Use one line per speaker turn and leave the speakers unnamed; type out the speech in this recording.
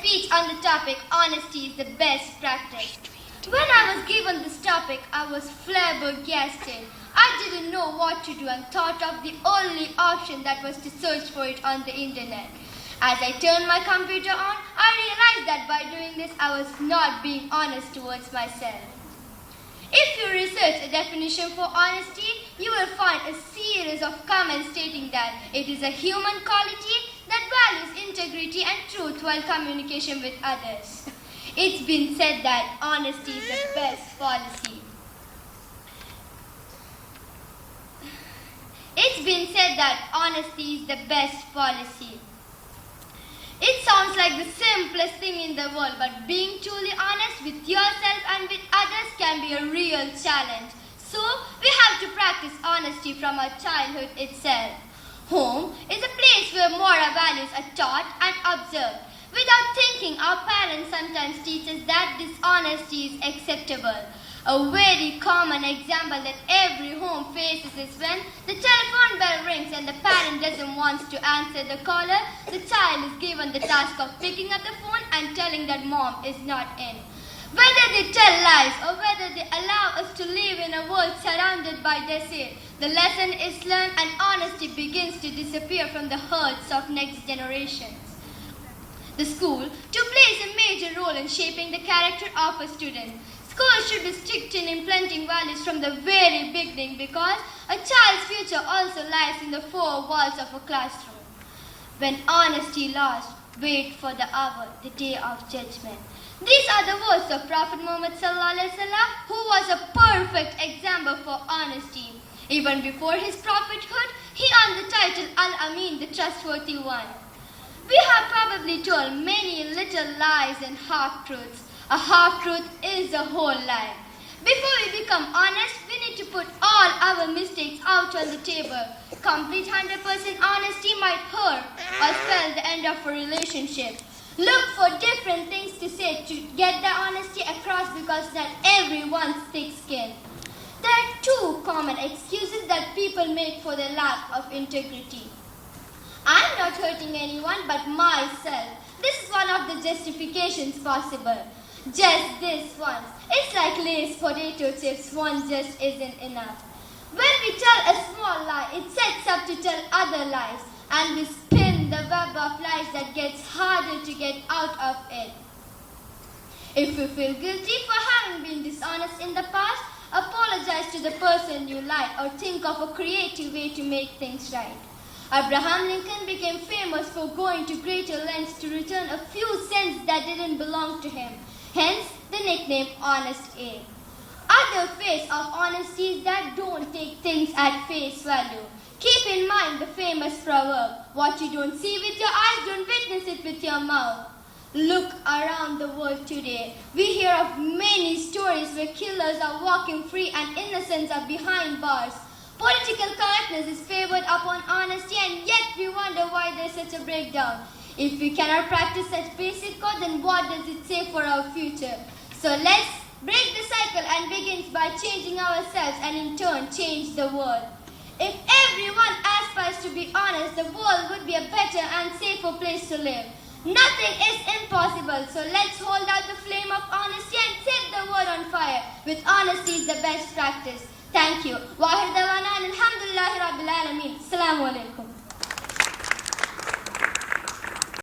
speech on the topic honesty is the best practice. When I was given this topic, I was flabbergasted. I didn't know what to do and thought of the only option that was to search for it on the internet. As I turned my computer on, I realized that by doing this, I was not being honest towards myself. If you research a definition for honesty, you will find a series of comments stating that it is a human quality that values integrity and truth while communication with others. It's been said that honesty is the best policy. It's been said that honesty is the best policy. It sounds like the simplest thing in the world, but being truly honest with yourself and with others can be a real challenge. So, we have to practice honesty from our childhood itself. Home is a place where moral values are taught and observed. Without thinking, our parents sometimes teach us that dishonesty is acceptable. A very common example that every home faces is when the telephone bell rings and the parent doesn't want to answer the caller, the child is given the task of picking up the phone and telling that mom is not in. Whether they tell lies or whether they allow us to live in a world surrounded by deceit, the lesson is learned and honesty begins to disappear from the hearts of next generations. The school plays a major role in shaping the character of a student. Schools should be strict in implanting values from the very beginning because a child's future also lies in the four walls of a classroom. When honesty lost, wait for the hour, the day of judgment. These are the words of Prophet Muhammad ﷺ, who was a perfect example for honesty. Even before his prophethood, he earned the title Al-Amin, the trustworthy one. We have probably told many little lies and half-truths. A half-truth is a whole lie. Before we become honest, we need to put all our mistakes out on the table. Complete 100% honesty might hurt or spell the end of a relationship. Look for different things to say to get the honesty across because not everyone's thick-skinned. There are two common excuses that people make for their lack of integrity. I'm not hurting anyone but myself. This is one of the justifications possible. Just this once. It's like Lay's potato chips, one just isn't enough. When we tell a small lie, it sets up to tell other lies, and we spin the web of lies that gets harder to get out of it. If you feel guilty for having been dishonest in the past, apologize to the person you lied or think of a creative way to make things right. Abraham Lincoln became famous for going to greater lengths to return a few cents that didn't belong to him. Hence, the nickname Honest Abe. Other face of honesty is that don't take things at face value. Keep in mind the famous proverb, what you don't see with your eyes, don't witness it with your mouth. Look around the world today. We hear of many stories where killers are walking free and innocents are behind bars. Political correctness is favored upon honesty, and yet we wonder why there's such a breakdown. If we cannot practice such basic code, then what does it say for our future? So let's break the cycle and begin by changing ourselves and in turn change the world. If everyone aspires to be honest, the world would be a better and safer place to live. Nothing is impossible, so let's hold out the flame of honesty and set the world on fire. With honesty is the best practice. Thank you. Wahid dawana alhamdulillahi rabbil alameen. Assalamu alaikum.